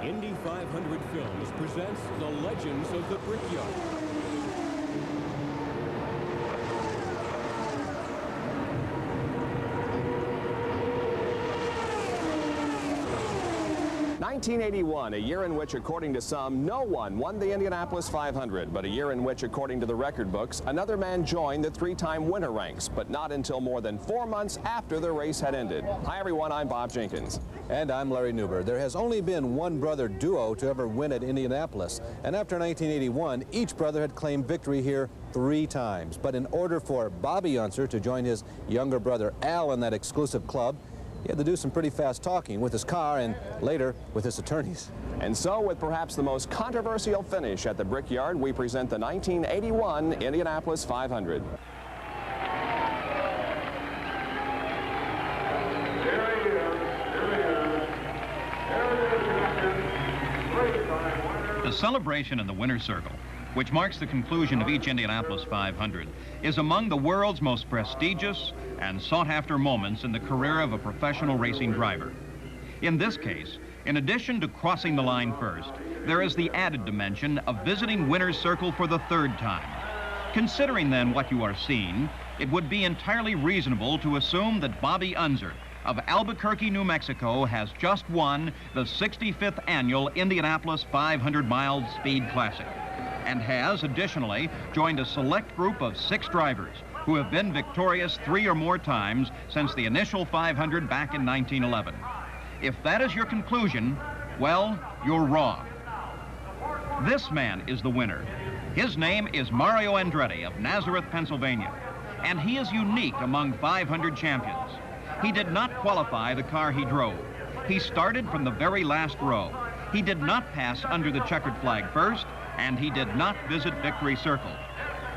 Indy 500 Films presents The Legends of the Brickyard. 1981, a year in which, according to some, no one won the Indianapolis 500, but a year in which, according to the record books, another man joined the three-time winner ranks, but not until more than 4 months after the race had ended. Hi, everyone. I'm Bob Jenkins. And I'm Larry Newber. There has only been one brother duo to ever win at Indianapolis, and after 1981, each brother had claimed victory here 3 times. But in order for Bobby Unser to join his younger brother Al in that exclusive club, he had to do some pretty fast talking with his car and later with his attorneys. And so, with perhaps the most controversial finish at the Brickyard, we present the 1981 Indianapolis 500. The celebration in the winner's circle, which marks the conclusion of each Indianapolis 500, is among the world's most prestigious and sought-after moments in the career of a professional racing driver. In this case, in addition to crossing the line first, there is the added dimension of visiting winner's circle for the 3rd time. Considering then what you are seeing, it would be entirely reasonable to assume that Bobby Unser of Albuquerque, New Mexico, has just won the 65th annual Indianapolis 500-mile Speed Classic, and has, additionally, joined a select group of 6 drivers who have been victorious 3 or more times since the initial 500 back in 1911. If that is your conclusion, well, you're wrong. This man is the winner. His name is Mario Andretti of Nazareth, Pennsylvania, and he is unique among 500 champions. He did not qualify the car he drove. He started from the very last row. He did not pass under the checkered flag first, and he did not visit Victory Circle.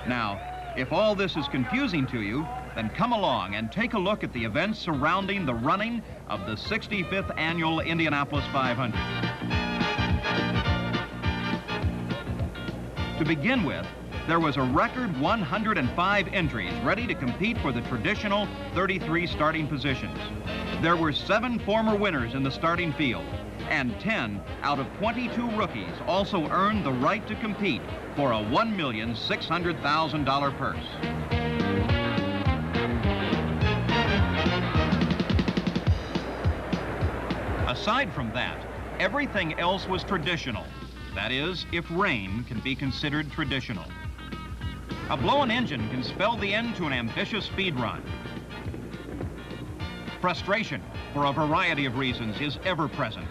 Now, if all this is confusing to you, then come along and take a look at the events surrounding the running of the 65th annual Indianapolis 500. To begin with, there was a record 105 entries ready to compete for the traditional 33 starting positions. There were 7 former winners in the starting field, and 10 out of 22 rookies also earned the right to compete for a $1,600,000 purse. Aside from that, everything else was traditional. That is, if rain can be considered traditional. A blown engine can spell the end to an ambitious speed run. Frustration, for a variety of reasons, is ever present.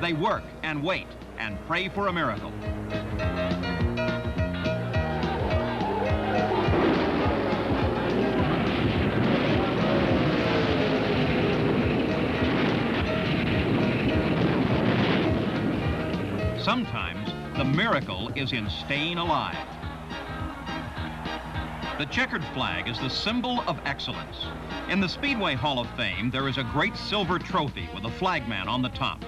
They work and wait and pray for a miracle. Sometimes the miracle is in staying alive. The checkered flag is the symbol of excellence. In the Speedway Hall of Fame, there is a great silver trophy with a flagman on the top.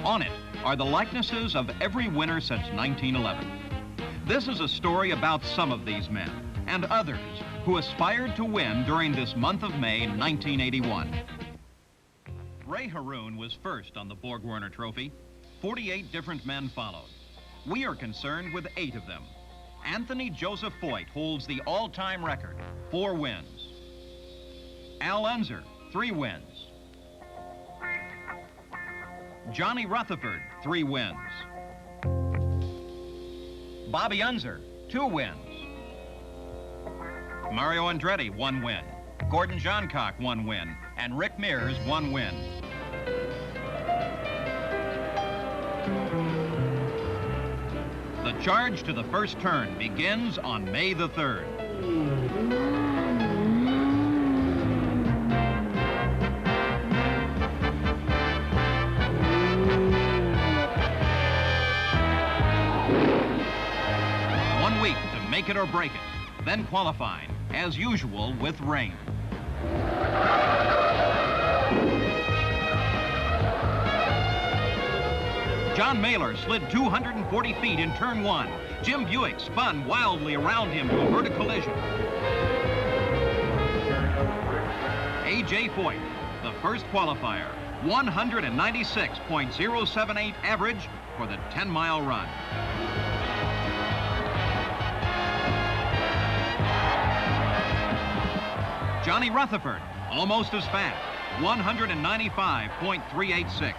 On it are the likenesses of every winner since 1911. This is a story about some of these men and others who aspired to win during this month of May 1981. Ray Haroon was first on the Borg-Warner Trophy. 48 different men followed. We are concerned with 8 of them. Anthony Joseph Foyt holds the all-time record, 4 wins. Al Unser, 3 wins. Johnny Rutherford, 3 wins. Bobby Unser, 2 wins. Mario Andretti, 1 win. Gordon Johncock, 1 win. And Rick Mears, 1 win. The charge to the first turn begins on May the 3rd. One week to make it or break it, then qualifying, as usual, with rain. John Mailer slid 240 feet in turn 1. Jim Buick spun wildly around him to avert a collision. A.J. Foyt, the first qualifier, 196.078 average for the 10-mile run. Johnny Rutherford, almost as fast, 195.386.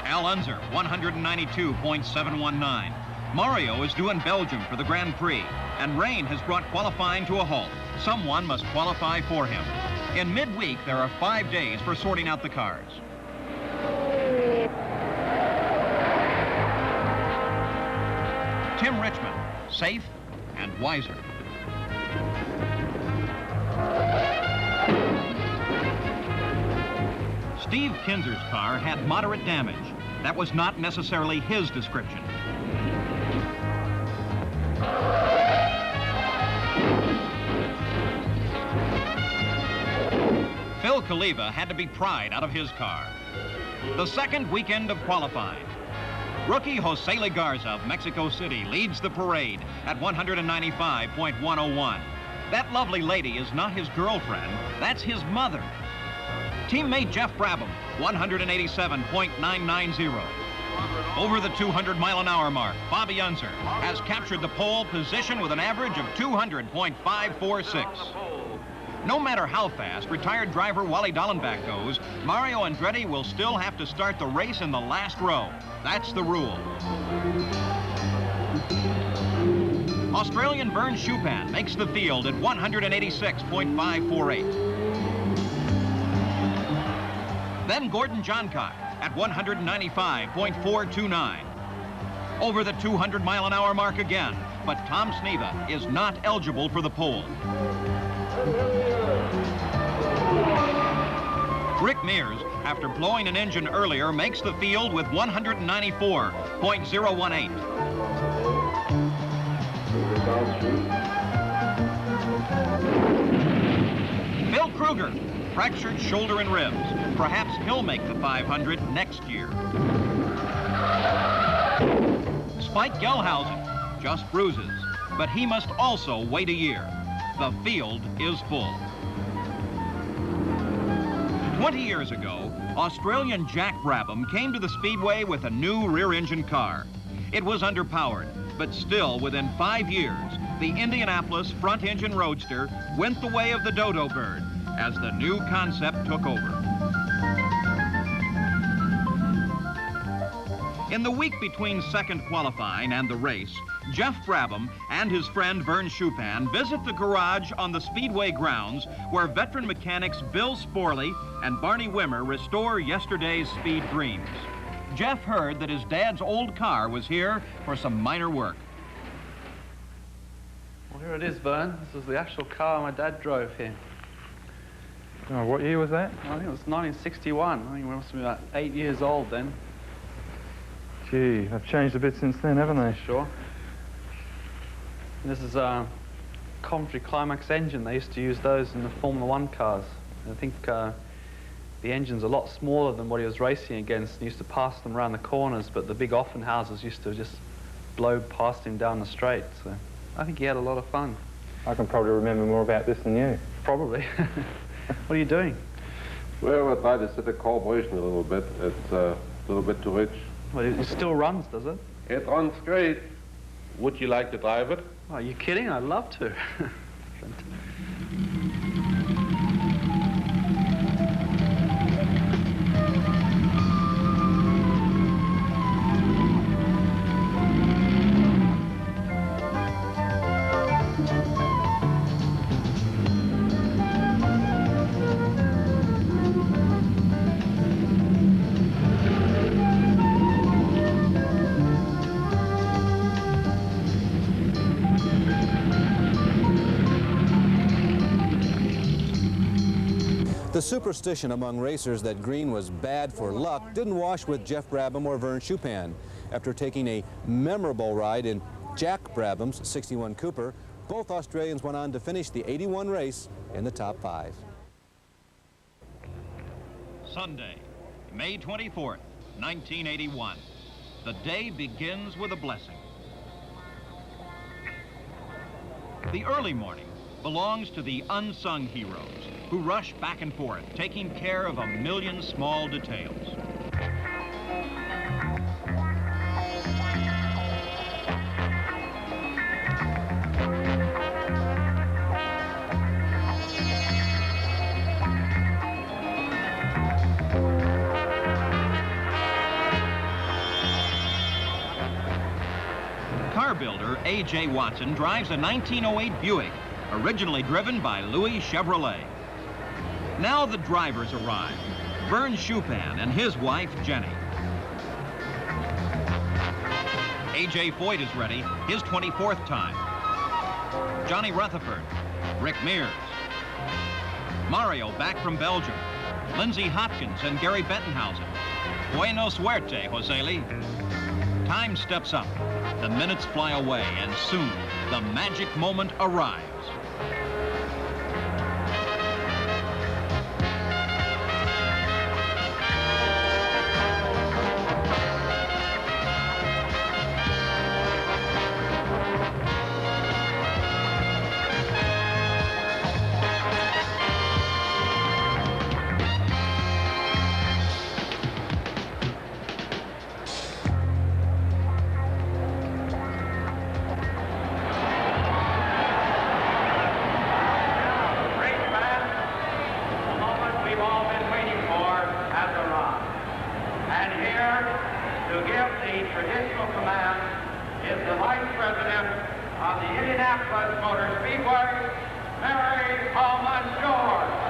Al Unser, 192.719. Mario is due in Belgium for the Grand Prix, and rain has brought qualifying to a halt. Someone must qualify for him. In midweek, there are 5 days for sorting out the cars. Tim Richmond, safe and wiser. Steve Kinser's car had moderate damage. That was not necessarily his description. Phil Kaliva had to be pried out of his car. The second weekend of qualifying. Rookie Jose Legarza of Mexico City leads the parade at 195.101. That lovely lady is not his girlfriend, that's his mother. Teammate Jeff Brabham, 187.990. Over the 200-mile-an-hour mark, Bobby Unser has captured the pole position with an average of 200.546. No matter how fast retired driver Wally Dallenbach goes, Mario Andretti will still have to start the race in the last row. That's the rule. Australian Vern Schupan makes the field at 186.548. Then Gordon Johncock at 195.429. Over the 200-mile-an-hour mark again, but Tom Sneva is not eligible for the pole. Rick Mears, after blowing an engine earlier, makes the field with 194.018. Bill Kruger, fractured shoulder and ribs. Perhaps he'll make the 500 next year. Spike Gelhausen, just bruises, but he must also wait a year. The field is full. 20 years ago, Australian Jack Brabham came to the Speedway with a new rear-engine car. It was underpowered, but still within 5 years, the Indianapolis front-engine roadster went the way of the dodo bird as the new concept took over. In the week between second qualifying and the race, Jeff Brabham and his friend Vern Schupan visit the garage on the Speedway grounds where veteran mechanics Bill Sporley and Barney Wimmer restore yesterday's speed dreams. Jeff heard that his dad's old car was here for some minor work. Well, here it is, Vern. This is the actual car my dad drove here. Oh, what year was that? I think it was 1961. I think we must have been about 8 years old then. Gee, they've changed a bit since then, haven't they? Sure. This is a Coventry Climax engine. They used to use those in the Formula One cars. I think the engine's a lot smaller than what he was racing against. He used to pass them around the corners, but the big Offenhausers used to just blow past him down the straight. So I think he had a lot of fun. I can probably remember more about this than you. Probably. What are you doing? Well, I try to set the carburation a little bit. It's a little bit too rich. Well, it still runs, does it? It runs great. Would you like to drive it? Oh, are you kidding? I'd love to. The superstition among racers that green was bad for luck didn't wash with Jeff Brabham or Vern Schupan. After taking a memorable ride in Jack Brabham's '61 Cooper, both Australians went on to finish the '81 race in the top 5. Sunday, May 24th, 1981. The day begins with a blessing. The early morning, belongs to the unsung heroes who rush back and forth, taking care of a million small details. Car builder A.J. Watson drives a 1908 Buick, originally driven by Louis Chevrolet. Now the drivers arrive, Vern Chupan and his wife, Jenny. A.J. Foyt is ready, his 24th time. Johnny Rutherford, Rick Mears. Mario back from Belgium. Lindsey Hopkins and Gary Bettenhausen. Buena suerte, Jose Lee. Time steps up. The minutes fly away, and soon the magic moment arrives. of the Indianapolis Motor Speedway, Mary Coleman George.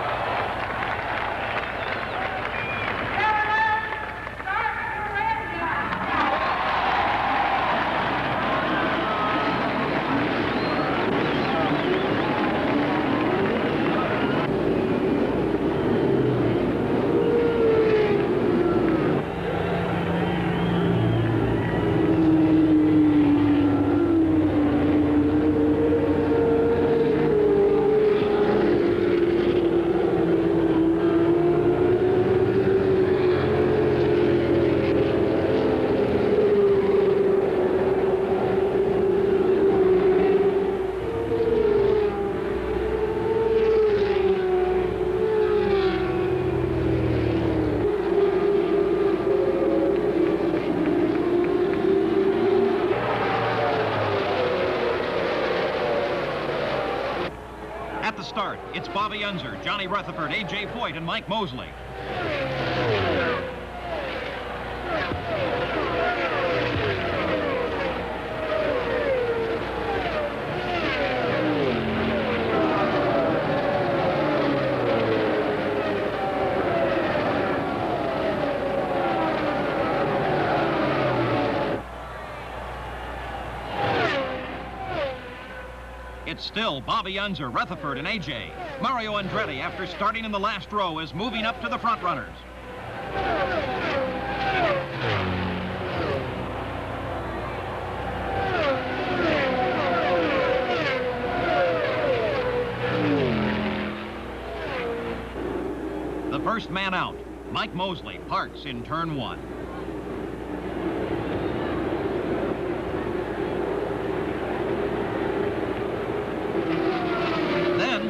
At the start, it's Bobby Unser, Johnny Rutherford, A.J. Foyt, and Mike Mosley. It's still Bobby Unser, Rutherford, and A.J. Mario Andretti, after starting in the last row, is moving up to the front runners. The first man out, Mike Mosley, parks in turn one.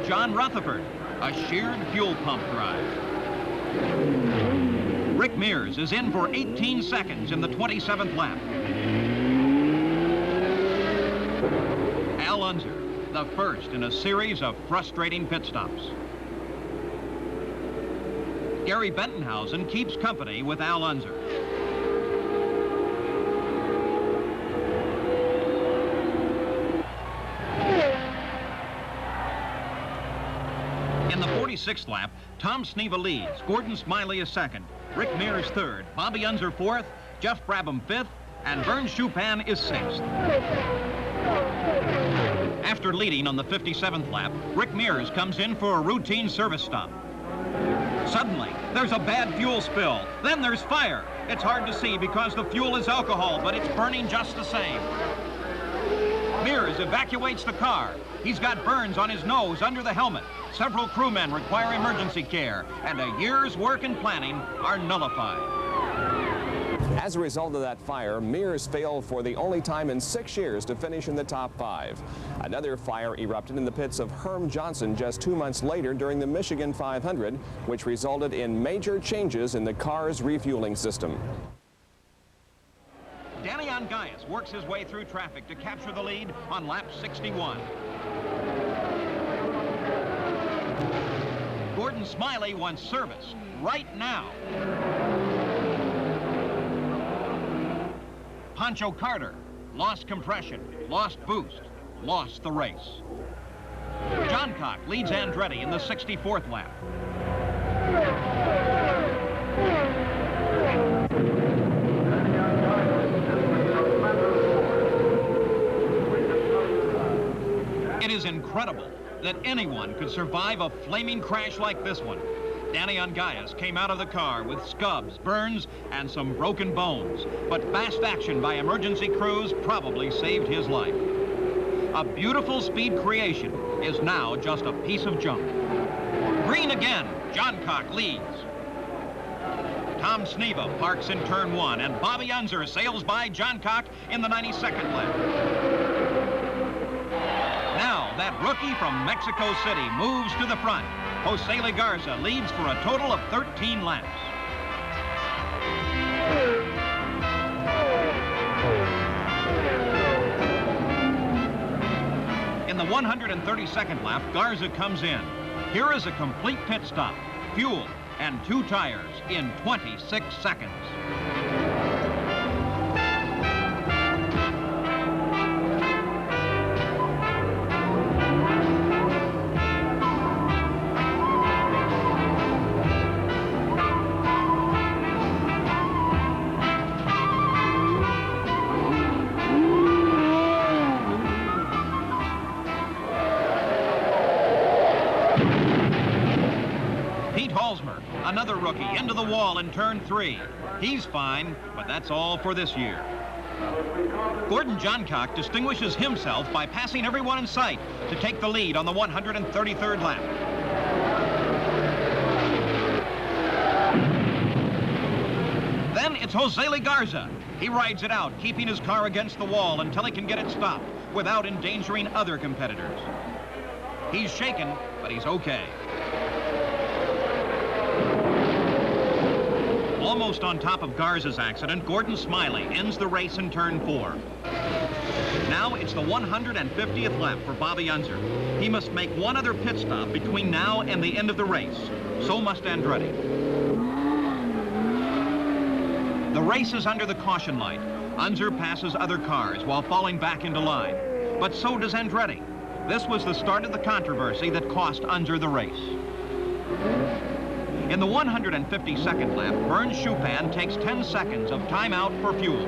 John Rutherford, a sheared fuel pump drive. Rick Mears is in for 18 seconds in the 27th lap. Al Unser, the first in a series of frustrating pit stops. Gary Bettenhausen keeps company with Al Unser. In the 46th lap, Tom Sneva leads, Gordon Smiley is second, Rick Mears third, Bobby Unser fourth, Jeff Brabham fifth, and Vern Chupan is sixth. After leading on the 57th lap, Rick Mears comes in for a routine service stop. Suddenly, there's a bad fuel spill. Then there's fire. It's hard to see because the fuel is alcohol, but it's burning just the same. Mears evacuates the car. He's got burns on his nose under the helmet. Several crewmen require emergency care, and a year's work and planning are nullified. As a result of that fire, Mears failed for the only time in 6 years to finish in the top 5. Another fire erupted in the pits of Herm Johnson just 2 months later during the Michigan 500, which resulted in major changes in the car's refueling system. Danny Ongaias works his way through traffic to capture the lead on lap 61. Gordon Smiley wants service right now. Pancho Carter lost compression, lost boost, lost the race. John Cock leads Andretti in the 64th lap. It is incredible that anyone could survive a flaming crash like this one. Danny Ongaias came out of the car with scubs, burns, and some broken bones, but fast action by emergency crews probably saved his life. A beautiful speed creation is now just a piece of junk. Green again, John Cock leads. Tom Sneva parks in turn 1, and Bobby Unser sails by John Cock in the 92nd lap. Now that rookie from Mexico City moves to the front. Jose Legarza leads for a total of 13 laps. In the 132nd lap, Garza comes in. Here is a complete pit stop, fuel, and 2 tires in 26 seconds. Another rookie into the wall in turn 3. He's fine, but that's all for this year. Gordon Johncock distinguishes himself by passing everyone in sight to take the lead on the 133rd lap. Then it's Jose Legarza. He rides it out, keeping his car against the wall until he can get it stopped without endangering other competitors. He's shaken, but he's okay. Almost on top of Garza's accident, Gordon Smiley ends the race in turn 4. Now it's the 150th lap for Bobby Unser. He must make one other pit stop between now and the end of the race. So must Andretti. The race is under the caution light. Unser passes other cars while falling back into line. But so does Andretti. This was the start of the controversy that cost Unser the race. In the 152nd lap, Vern Chupin takes 10 seconds of timeout for fuel.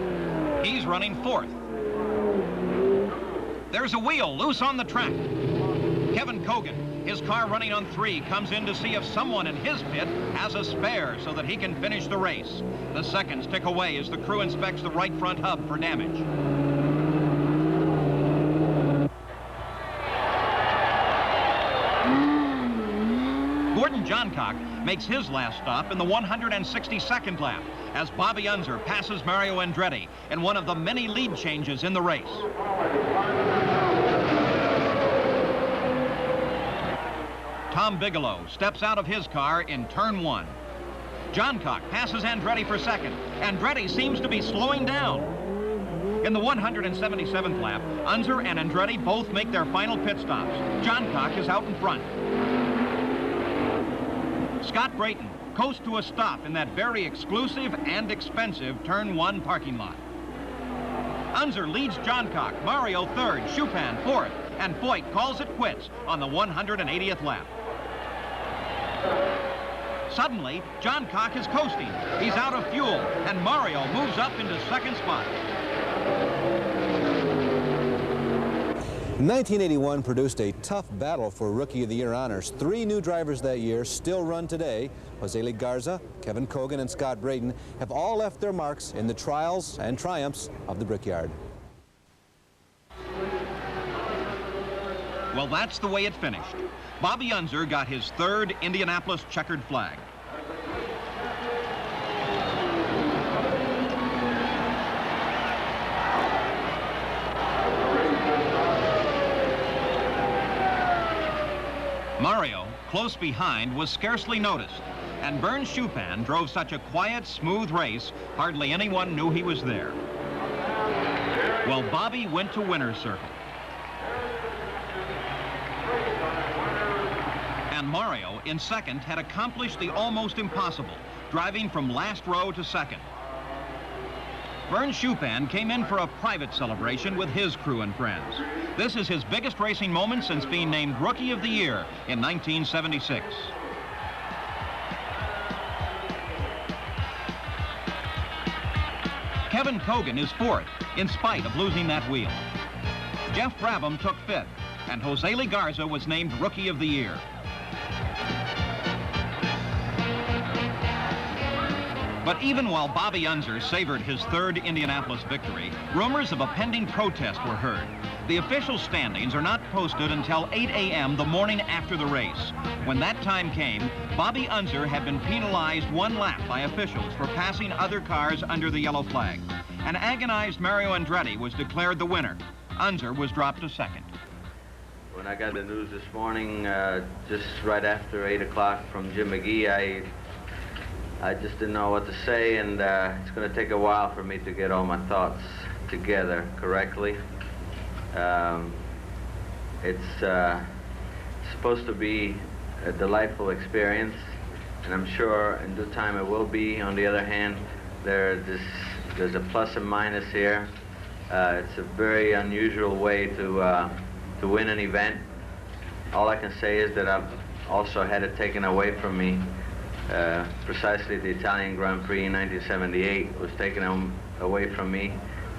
He's running 4th. There's a wheel loose on the track. Kevin Cogan, his car running on 3, comes in to see if someone in his pit has a spare so that he can finish the race. The seconds tick away as the crew inspects the right front hub for damage. Gordon Johncock makes his last stop in the 162nd lap as Bobby Unser passes Mario Andretti in one of the many lead changes in the race. Tom Bigelow steps out of his car in turn 1. Johncock passes Andretti for second. Andretti seems to be slowing down. In the 177th lap, Unser and Andretti both make their final pit stops. Johncock is out in front. Scott Brayton coasts to a stop in that very exclusive and expensive turn 1 parking lot. Unser leads Johncock, Mario 3rd, Chupin 4th, and Foyt calls it quits on the 180th lap. Suddenly, Johncock is coasting. He's out of fuel, and Mario moves up into second spot. 1981 produced a tough battle for Rookie of the Year honors. 3 new drivers that year still run today. Jose Legarza, Kevin Cogan, and Scott Brayton have all left their marks in the trials and triumphs of the Brickyard. Well, that's the way it finished. Bobby Unser got his 3rd Indianapolis checkered flag. Mario, close behind, was scarcely noticed, and Vern Chupan drove such a quiet, smooth race, hardly anyone knew he was there. Well, Bobby went to winner's circle. And Mario, in second, had accomplished the almost impossible, driving from last row to second. Vern Chupan came in for a private celebration with his crew and friends. This is his biggest racing moment since being named Rookie of the Year in 1976. Kevin Cogan is fourth, in spite of losing that wheel. Jeff Brabham took fifth, and Jose Lee Garza was named Rookie of the Year. But even while Bobby Unser savored his third Indianapolis victory, rumors of a pending protest were heard. The official standings are not posted until 8 a.m. the morning after the race. When that time came, Bobby Unser had been penalized one lap by officials for passing other cars under the yellow flag. An agonized Mario Andretti was declared the winner. Unser was dropped to second. When I got the news this morning, just right after 8 o'clock from Jim McGee, I just didn't know what to say, and it's going to take a while for me to get all my thoughts together correctly. It's supposed to be a delightful experience, and I'm sure in due time it will be. On the other hand, there's a plus and minus here. It's a very unusual way to win an event. All I can say is that I've also had it taken away from me. Precisely the Italian Grand Prix in 1978 was taken away from me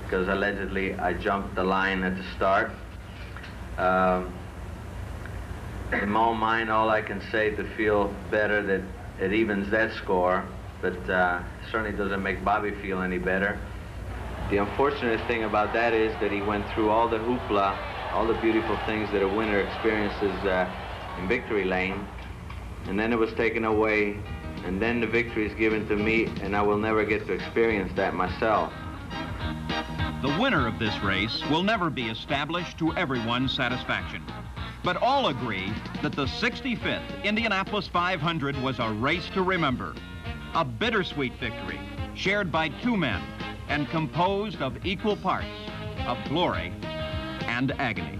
because allegedly I jumped the line at the start. In my own mind, all I can say to feel better that it evens that score, but certainly doesn't make Bobby feel any better. The unfortunate thing about that is that he went through all the hoopla, all the beautiful things that a winner experiences in victory lane, and then it was taken away, and then the victory is given to me, and I will never get to experience that myself. The winner of this race will never be established to everyone's satisfaction. But all agree that the 65th Indianapolis 500 was a race to remember. A bittersweet victory shared by two men and composed of equal parts of glory and agony.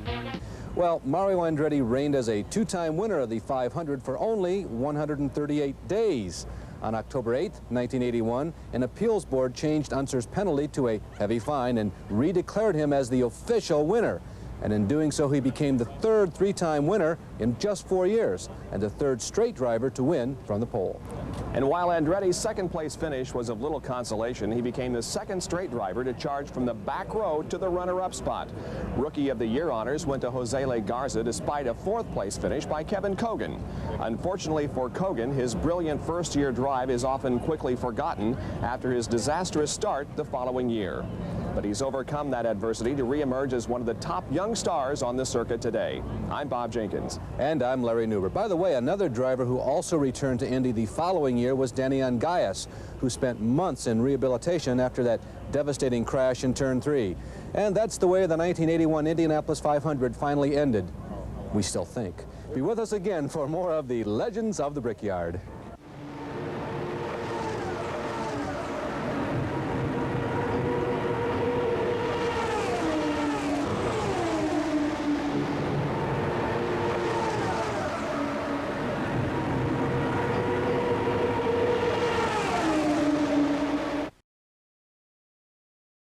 Well, Mario Andretti reigned as a two-time winner of the 500 for only 138 days. On October 8, 1981, an appeals board changed Unser's penalty to a heavy fine and redeclared him as the official winner. And in doing so, he became the third three-time winner in just 4 years and the third straight driver to win from the pole. And while Andretti's second-place finish was of little consolation, he became the second straight driver to charge from the back row to the runner-up spot. Rookie of the Year honors went to Jose Lee Garza despite a fourth-place finish by Kevin Cogan. Unfortunately for Cogan, his brilliant first-year drive is often quickly forgotten after his disastrous start the following year. But he's overcome that adversity to reemerge as one of the top young stars on the circuit today. I'm Bob Jenkins. And I'm Larry Newber. By the way, another driver who also returned to Indy the following year was Danny Ungaius, who spent months in rehabilitation after that devastating crash in Turn 3. And that's the way the 1981 Indianapolis 500 finally ended. We still think. Be with us again for more of the Legends of the Brickyard.